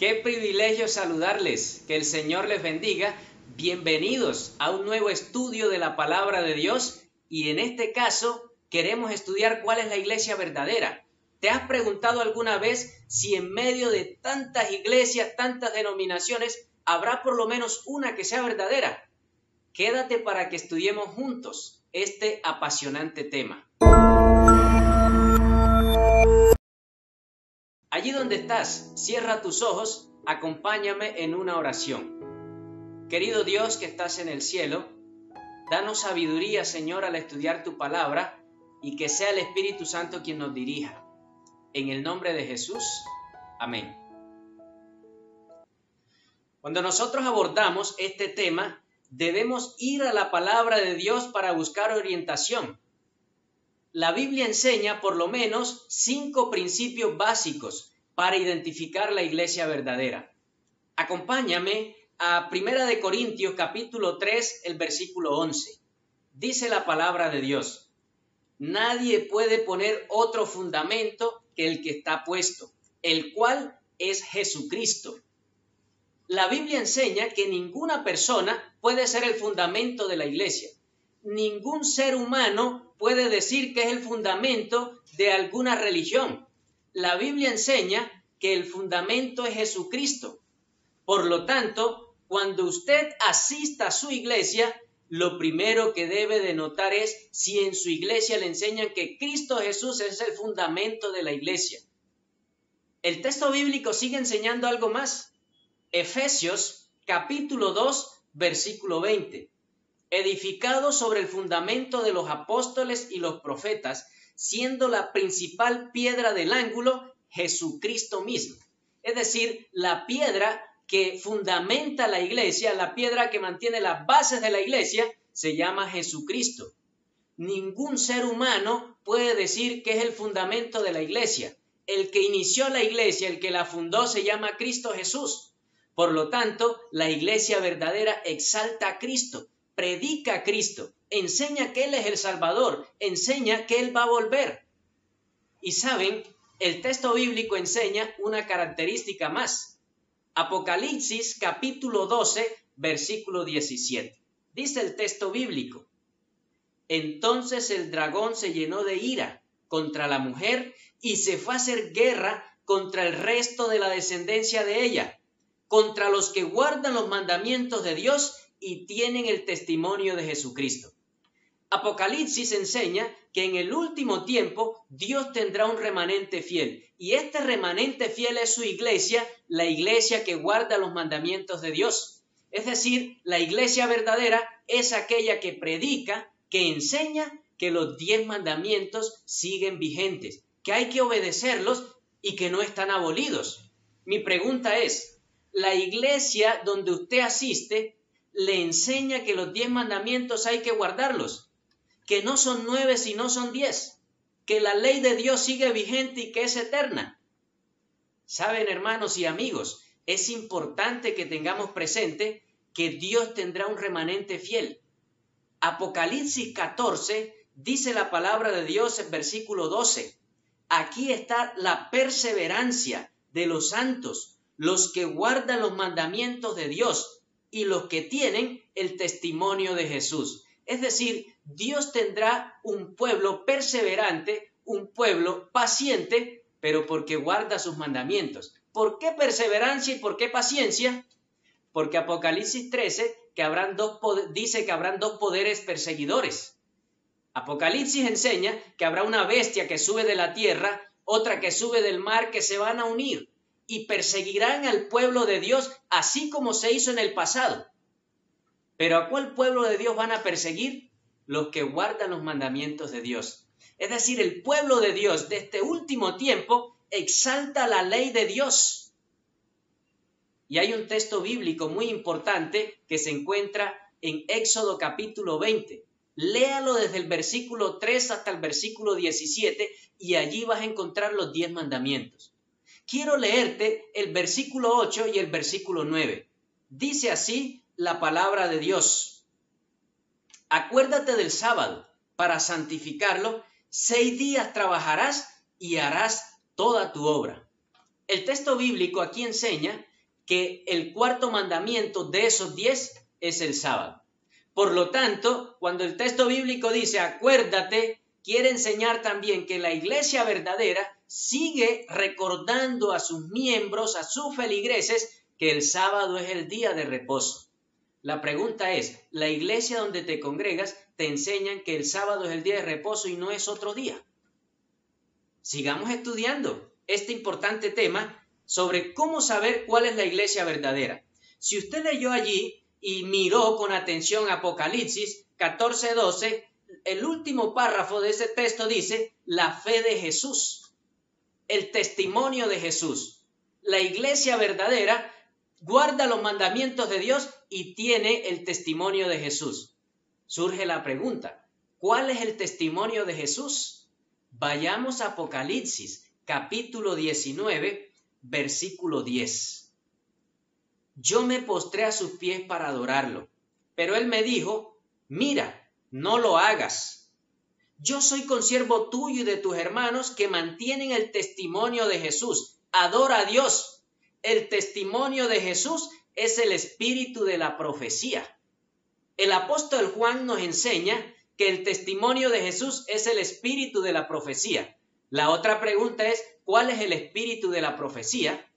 Qué privilegio saludarles, que el Señor les bendiga. Bienvenidos a un nuevo estudio de la Palabra de Dios y en este caso queremos estudiar cuál es la iglesia verdadera. ¿Te has preguntado alguna vez si en medio de tantas iglesias, tantas denominaciones, habrá por lo menos una que sea verdadera? Quédate para que estudiemos juntos este apasionante tema. Allí donde estás, cierra tus ojos, acompáñame en una oración. Querido Dios que estás en el cielo, danos sabiduría, Señor, al estudiar tu palabra y que sea el Espíritu Santo quien nos dirija. En el nombre de Jesús, amén. Cuando nosotros abordamos este tema, debemos ir a la palabra de Dios para buscar orientación. La Biblia enseña por lo menos 5 principios básicos para identificar la iglesia verdadera. Acompáñame a 1 de Corintios capítulo 3, el versículo 11. Dice la palabra de Dios: nadie puede poner otro fundamento que el que está puesto, el cual es Jesucristo. La Biblia enseña que ninguna persona puede ser el fundamento de la iglesia. Ningún ser humano puede decir que es el fundamento de alguna religión. La Biblia enseña que el fundamento es Jesucristo. Por lo tanto, cuando usted asista a su iglesia, lo primero que debe de notar es si en su iglesia le enseñan que Cristo Jesús es el fundamento de la iglesia. El texto bíblico sigue enseñando algo más. Efesios capítulo 2, versículo 20. Edificado sobre el fundamento de los apóstoles y los profetas, siendo la principal piedra del ángulo Jesucristo mismo. Es decir, la piedra que fundamenta la iglesia, la piedra que mantiene las bases de la iglesia, se llama Jesucristo. Ningún ser humano puede decir que es el fundamento de la iglesia. El que inició la iglesia, el que la fundó, se llama Cristo Jesús. Por lo tanto, la iglesia verdadera exalta a Cristo, predica a Cristo, enseña que Él es el Salvador, enseña que Él va a volver. Y saben, el texto bíblico enseña una característica más. Apocalipsis capítulo 12, versículo 17. Dice el texto bíblico: entonces el dragón se llenó de ira contra la mujer y se fue a hacer guerra contra el resto de la descendencia de ella, contra los que guardan los mandamientos de Dios y tienen el testimonio de Jesucristo. Apocalipsis enseña que en el último tiempo Dios tendrá un remanente fiel, y este remanente fiel es su iglesia, la iglesia que guarda los mandamientos de Dios. Es decir, la iglesia verdadera es aquella que predica, que enseña que los 10 mandamientos siguen vigentes, que hay que obedecerlos y que no están abolidos. Mi pregunta es, ¿la iglesia donde usted asiste le enseña que los 10 mandamientos hay que guardarlos? Que no son 9 sino son 10, que la ley de Dios sigue vigente y que es eterna. Saben, hermanos y amigos, es importante que tengamos presente que Dios tendrá un remanente fiel. Apocalipsis 14 dice la palabra de Dios en versículo 12. Aquí está la perseverancia de los santos, los que guardan los mandamientos de Dios y los que tienen el testimonio de Jesús. Es decir, Dios tendrá un pueblo perseverante, un pueblo paciente, pero porque guarda sus mandamientos. ¿Por qué perseverancia y por qué paciencia? Porque Apocalipsis 13 dice que habrán 2 poderes perseguidores. Apocalipsis enseña que habrá una bestia que sube de la tierra, otra que sube del mar, que se van a unir y perseguirán al pueblo de Dios, así como se hizo en el pasado. ¿Pero a cuál pueblo de Dios van a perseguir? Los que guardan los mandamientos de Dios. Es decir, el pueblo de Dios de este último tiempo exalta la ley de Dios. Y hay un texto bíblico muy importante que se encuentra en Éxodo capítulo 20. Léalo desde el versículo 3 hasta el versículo 17 y allí vas a encontrar los 10 mandamientos. Quiero leerte el versículo 8 y el versículo 9. Dice así la palabra de Dios: acuérdate del sábado para santificarlo, 6 días trabajarás y harás toda tu obra. El texto bíblico aquí enseña que el cuarto mandamiento de esos 10 es el sábado. Por lo tanto, cuando el texto bíblico dice acuérdate, quiere enseñar también que la iglesia verdadera sigue recordando a sus miembros, a sus feligreses, que el sábado es el día de reposo. La pregunta es, ¿la iglesia donde te congregas te enseñan que el sábado es el día de reposo y no es otro día? Sigamos estudiando este importante tema sobre cómo saber cuál es la iglesia verdadera. Si usted leyó allí y miró con atención Apocalipsis 14:12, el último párrafo de ese texto dice la fe de Jesús, el testimonio de Jesús. La iglesia verdadera guarda los mandamientos de Dios y tiene el testimonio de Jesús. Surge la pregunta, ¿cuál es el testimonio de Jesús? Vayamos a Apocalipsis, capítulo 19, versículo 10. Yo me postré a sus pies para adorarlo, pero él me dijo, mira, no lo hagas. Yo soy consiervo tuyo y de tus hermanos que mantienen el testimonio de Jesús. Adora a Dios. El testimonio de Jesús es el espíritu de la profecía. El apóstol Juan nos enseña que el testimonio de Jesús es el espíritu de la profecía. La otra pregunta es, ¿cuál es el espíritu de la profecía?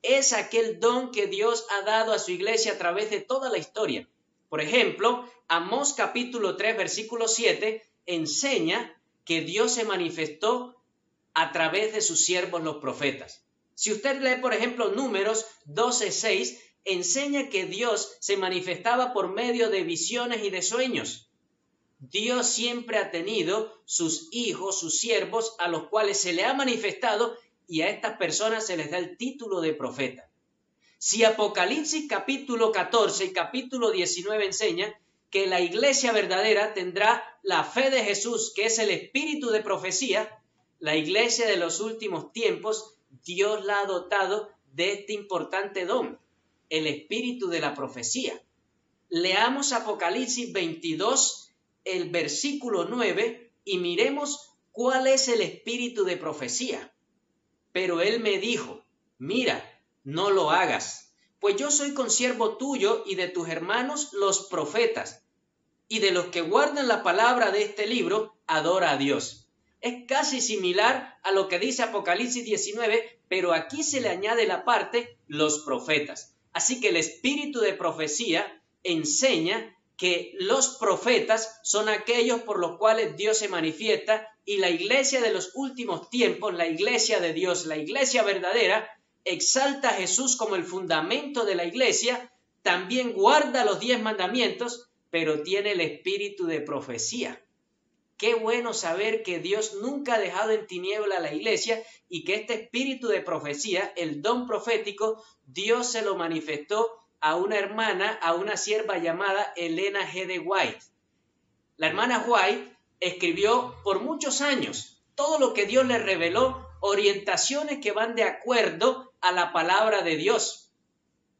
Es aquel don que Dios ha dado a su iglesia a través de toda la historia. Por ejemplo, Amós capítulo 3, versículo 7, enseña que Dios se manifestó a través de sus siervos los profetas. Si usted lee, por ejemplo, Números 12:6, enseña que Dios se manifestaba por medio de visiones y de sueños. Dios siempre ha tenido sus hijos, sus siervos, a los cuales se le ha manifestado y a estas personas se les da el título de profeta. Si Apocalipsis capítulo 14 y capítulo 19 enseña que la iglesia verdadera tendrá la fe de Jesús, que es el espíritu de profecía, la iglesia de los últimos tiempos, Dios la ha dotado de este importante don, el espíritu de la profecía. Leamos Apocalipsis 22, el versículo 9, y miremos cuál es el espíritu de profecía. Pero él me dijo, mira, no lo hagas, pues yo soy consiervo tuyo y de tus hermanos los profetas, y de los que guardan la palabra de este libro, adora a Dios. Es casi similar a lo que dice Apocalipsis 19, pero aquí se le añade la parte los profetas. Así que el espíritu de profecía enseña que los profetas son aquellos por los cuales Dios se manifiesta y la iglesia de los últimos tiempos, la iglesia de Dios, la iglesia verdadera, exalta a Jesús como el fundamento de la iglesia, también guarda los 10 mandamientos, pero tiene el espíritu de profecía. Qué bueno saber que Dios nunca ha dejado en tiniebla a la iglesia y que este espíritu de profecía, el don profético, Dios se lo manifestó a una hermana, a una sierva llamada Elena G. de White. La hermana White escribió por muchos años todo lo que Dios le reveló, orientaciones que van de acuerdo a la palabra de Dios.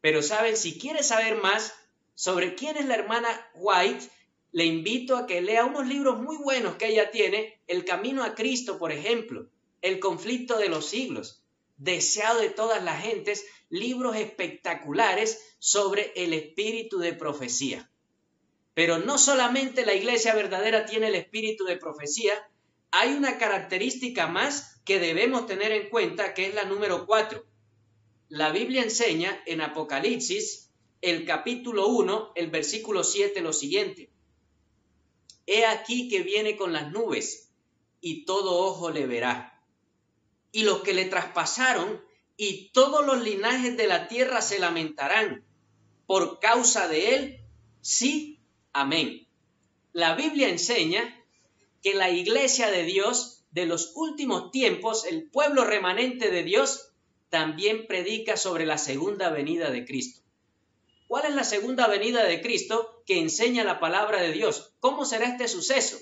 Pero saben, si quiere saber más sobre quién es la hermana White, le invito a que lea unos libros muy buenos que ella tiene, El Camino a Cristo, por ejemplo, El Conflicto de los Siglos, Deseado de todas las gentes, libros espectaculares sobre el espíritu de profecía. Pero no solamente la iglesia verdadera tiene el espíritu de profecía, hay una característica más que debemos tener en cuenta, que es la número 4. La Biblia enseña en Apocalipsis, el capítulo 1, el versículo 7, lo siguiente. He aquí que viene con las nubes, y todo ojo le verá. Y los que le traspasaron, y todos los linajes de la tierra se lamentarán por causa de él. Sí, amén. La Biblia enseña que la iglesia de Dios de los últimos tiempos, el pueblo remanente de Dios, también predica sobre la segunda venida de Cristo. ¿Cuál es la segunda venida de Cristo que enseña la palabra de Dios? ¿Cómo será este suceso?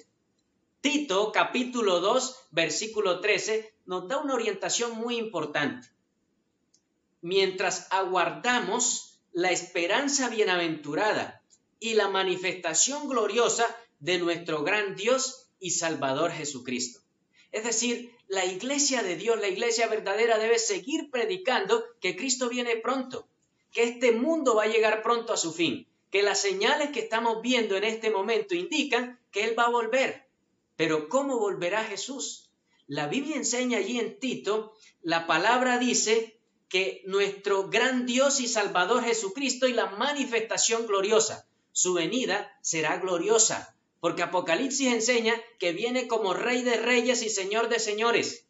Tito, capítulo 2, versículo 13, nos da una orientación muy importante. Mientras aguardamos la esperanza bienaventurada y la manifestación gloriosa de nuestro gran Dios y Salvador Jesucristo. Es decir, la iglesia de Dios, la iglesia verdadera, debe seguir predicando que Cristo viene pronto. que este mundo va a llegar pronto a su fin, que las señales que estamos viendo en este momento indican que Él va a volver. Pero ¿cómo volverá Jesús? La Biblia enseña allí en Tito, la palabra dice que nuestro gran Dios y Salvador Jesucristo y la manifestación gloriosa, su venida será gloriosa, porque Apocalipsis enseña que viene como Rey de Reyes y Señor de Señores.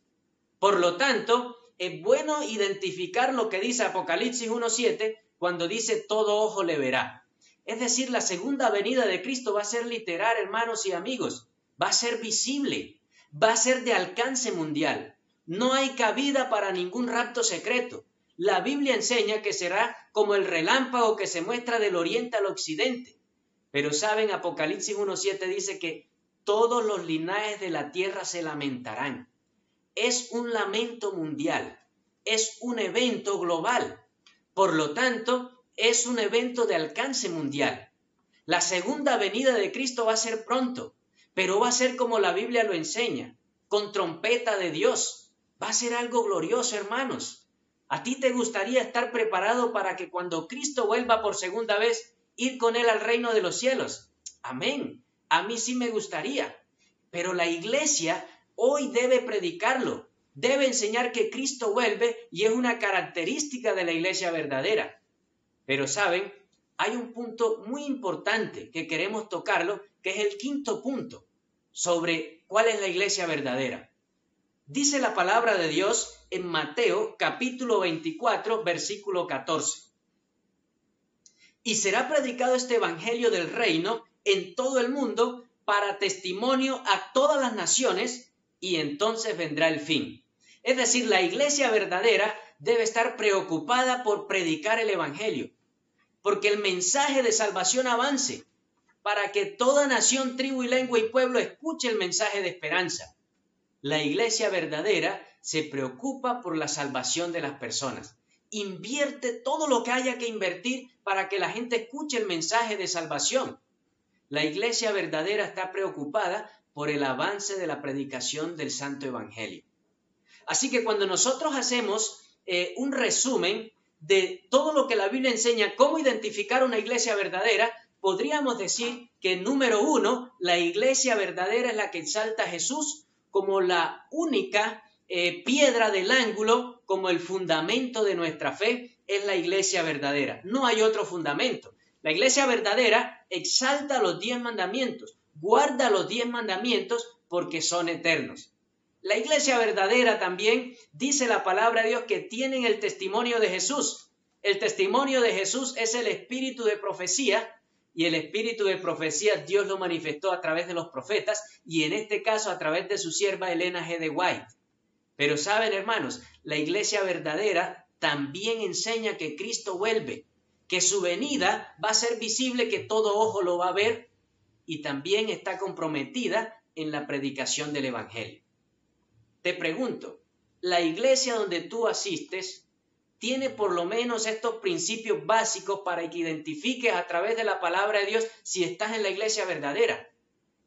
Por lo tanto, es bueno identificar lo que dice Apocalipsis 1:7 cuando dice todo ojo le verá. Es decir, la segunda venida de Cristo va a ser literal, hermanos y amigos. Va a ser visible, va a ser de alcance mundial. No hay cabida para ningún rapto secreto. La Biblia enseña que será como el relámpago que se muestra del oriente al occidente. Pero saben, Apocalipsis 1:7 dice que todos los linajes de la tierra se lamentarán. Es un lamento mundial, es un evento global. Por lo tanto, es un evento de alcance mundial. La segunda venida de Cristo va a ser pronto, pero va a ser como la Biblia lo enseña, con trompeta de Dios. Va a ser algo glorioso, hermanos. ¿A ti te gustaría estar preparado para que cuando Cristo vuelva por segunda vez, ir con Él al reino de los cielos? Amén. A mí sí me gustaría. Pero la iglesia hoy debe predicarlo. Debe enseñar que Cristo vuelve y es una característica de la iglesia verdadera. Pero saben, hay un punto muy importante que queremos tocarlo, que es el quinto punto, sobre cuál es la iglesia verdadera. Dice la palabra de Dios en Mateo capítulo 24, versículo 14. Y será predicado este evangelio del reino en todo el mundo para testimonio a todas las naciones y entonces vendrá el fin. Es decir, la iglesia verdadera debe estar preocupada por predicar el evangelio, porque el mensaje de salvación avance, para que toda nación, tribu y lengua y pueblo escuche el mensaje de esperanza. La iglesia verdadera se preocupa por la salvación de las personas. Invierte todo lo que haya que invertir para que la gente escuche el mensaje de salvación. La iglesia verdadera está preocupada por el avance de la predicación del Santo Evangelio. Así que cuando nosotros hacemos un resumen de todo lo que la Biblia enseña, cómo identificar una iglesia verdadera, podríamos decir que, número uno, la iglesia verdadera es la que exalta a Jesús como la única piedra del ángulo, como el fundamento de nuestra fe, es la iglesia verdadera. No hay otro fundamento. La iglesia verdadera exalta los 10 mandamientos, guarda los 10 mandamientos porque son eternos. La iglesia verdadera también dice la palabra de Dios que tienen el testimonio de Jesús. El testimonio de Jesús es el espíritu de profecía, y el espíritu de profecía Dios lo manifestó a través de los profetas y en este caso a través de su sierva Elena G. de White. Pero saben, hermanos, la iglesia verdadera también enseña que Cristo vuelve, que su venida va a ser visible, que todo ojo lo va a ver, y también está comprometida en la predicación del evangelio. Te pregunto, ¿la iglesia donde tú asistes tiene por lo menos estos principios básicos para que identifiques a través de la palabra de Dios si estás en la iglesia verdadera?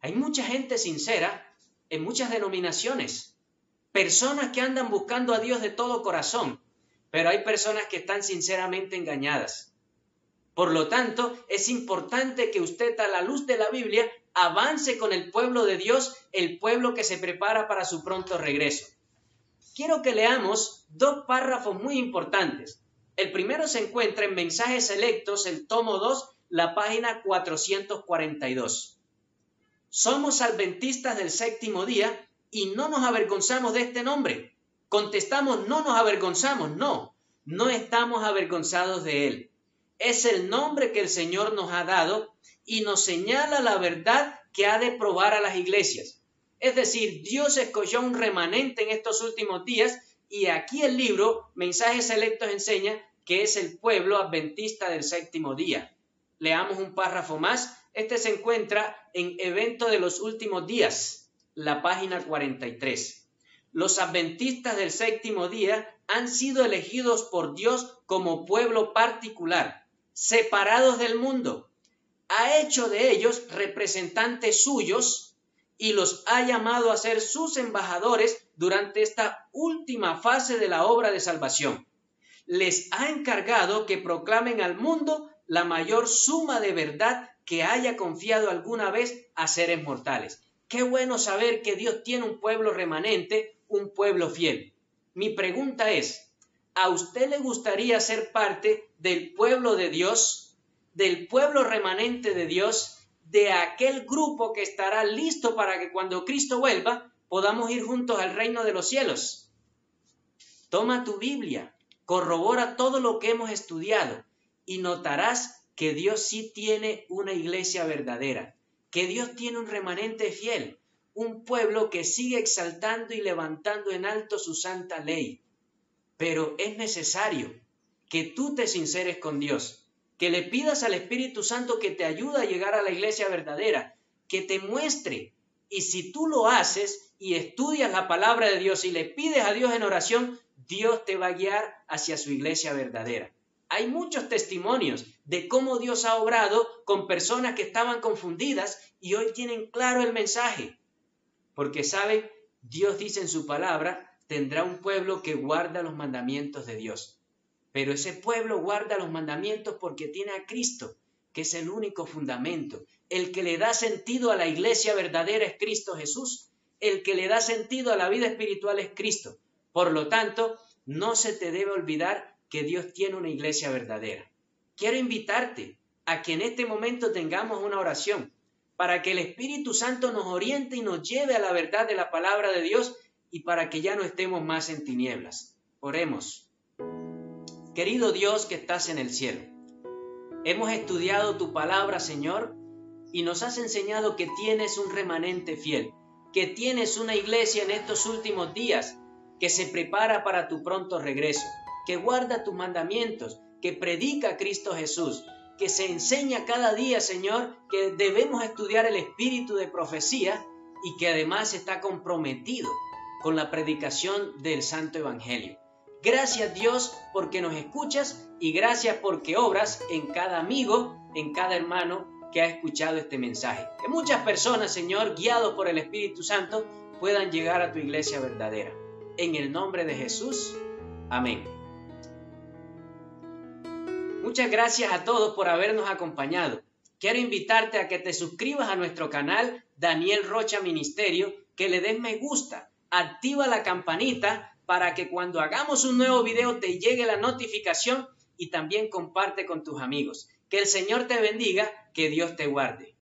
Hay mucha gente sincera en muchas denominaciones, personas que andan buscando a Dios de todo corazón, pero hay personas que están sinceramente engañadas. Por lo tanto, es importante que usted, a la luz de la Biblia, avance con el pueblo de Dios, el pueblo que se prepara para su pronto regreso. Quiero que leamos 2 párrafos muy importantes. El primero se encuentra en Mensajes Selectos, el tomo 2, la página 442. Somos adventistas del séptimo día y no nos avergonzamos de este nombre. Contestamos, no nos avergonzamos, no estamos avergonzados de él. Es el nombre que el Señor nos ha dado y nos señala la verdad que ha de probar a las iglesias. Es decir, Dios escogió un remanente en estos últimos días y aquí el libro Mensajes Selectos enseña que es el pueblo adventista del séptimo día. Leamos un párrafo más. Este se encuentra en Evento de los Últimos Días, la página 43. Los adventistas del séptimo día han sido elegidos por Dios como pueblo particular, separados del mundo. Ha hecho de ellos representantes suyos y los ha llamado a ser sus embajadores durante esta última fase de la obra de salvación. les ha encargado que proclamen al mundo la mayor suma de verdad que haya confiado alguna vez a seres mortales. Qué bueno saber que Dios tiene un pueblo remanente, un pueblo fiel. Mi pregunta es, ¿a usted le gustaría ser parte del pueblo de Dios, del pueblo remanente de Dios, de aquel grupo que estará listo para que cuando Cristo vuelva podamos ir juntos al reino de los cielos? Toma tu Biblia, corrobora todo lo que hemos estudiado y notarás que Dios sí tiene una iglesia verdadera, que Dios tiene un remanente fiel, un pueblo que sigue exaltando y levantando en alto su santa ley. Pero es necesario que tú te sinceres con Dios, que le pidas al Espíritu Santo que te ayude a llegar a la iglesia verdadera, que te muestre. Y si tú lo haces y estudias la palabra de Dios y le pides a Dios en oración, Dios te va a guiar hacia su iglesia verdadera. Hay muchos testimonios de cómo Dios ha obrado con personas que estaban confundidas y hoy tienen claro el mensaje. Porque saben, Dios dice en su palabra, tendrá un pueblo que guarda los mandamientos de Dios. Pero ese pueblo guarda los mandamientos porque tiene a Cristo, que es el único fundamento. El que le da sentido a la iglesia verdadera es Cristo Jesús. El que le da sentido a la vida espiritual es Cristo. Por lo tanto, no se te debe olvidar que Dios tiene una iglesia verdadera. Quiero invitarte a que en este momento tengamos una oración para que el Espíritu Santo nos oriente y nos lleve a la verdad de la palabra de Dios y para que ya no estemos más en tinieblas. Oremos. Querido Dios que estás en el cielo, hemos estudiado tu palabra, Señor, y nos has enseñado que tienes un remanente fiel, que tienes una iglesia en estos últimos días que se prepara para tu pronto regreso, que guarda tus mandamientos, que predica a Cristo Jesús, que se enseña cada día, Señor, que debemos estudiar el espíritu de profecía y que además está comprometido con la predicación del Santo Evangelio. Gracias, Dios, porque nos escuchas y gracias porque obras en cada amigo, en cada hermano que ha escuchado este mensaje. Que muchas personas, Señor, guiados por el Espíritu Santo, puedan llegar a tu iglesia verdadera. En el nombre de Jesús. Amén. Muchas gracias a todos por habernos acompañado. Quiero invitarte a que te suscribas a nuestro canal Daniel Rocha Ministerio, que le des me gusta, activa la campanita para que cuando hagamos un nuevo video te llegue la notificación y también comparte con tus amigos. Que el Señor te bendiga, que Dios te guarde.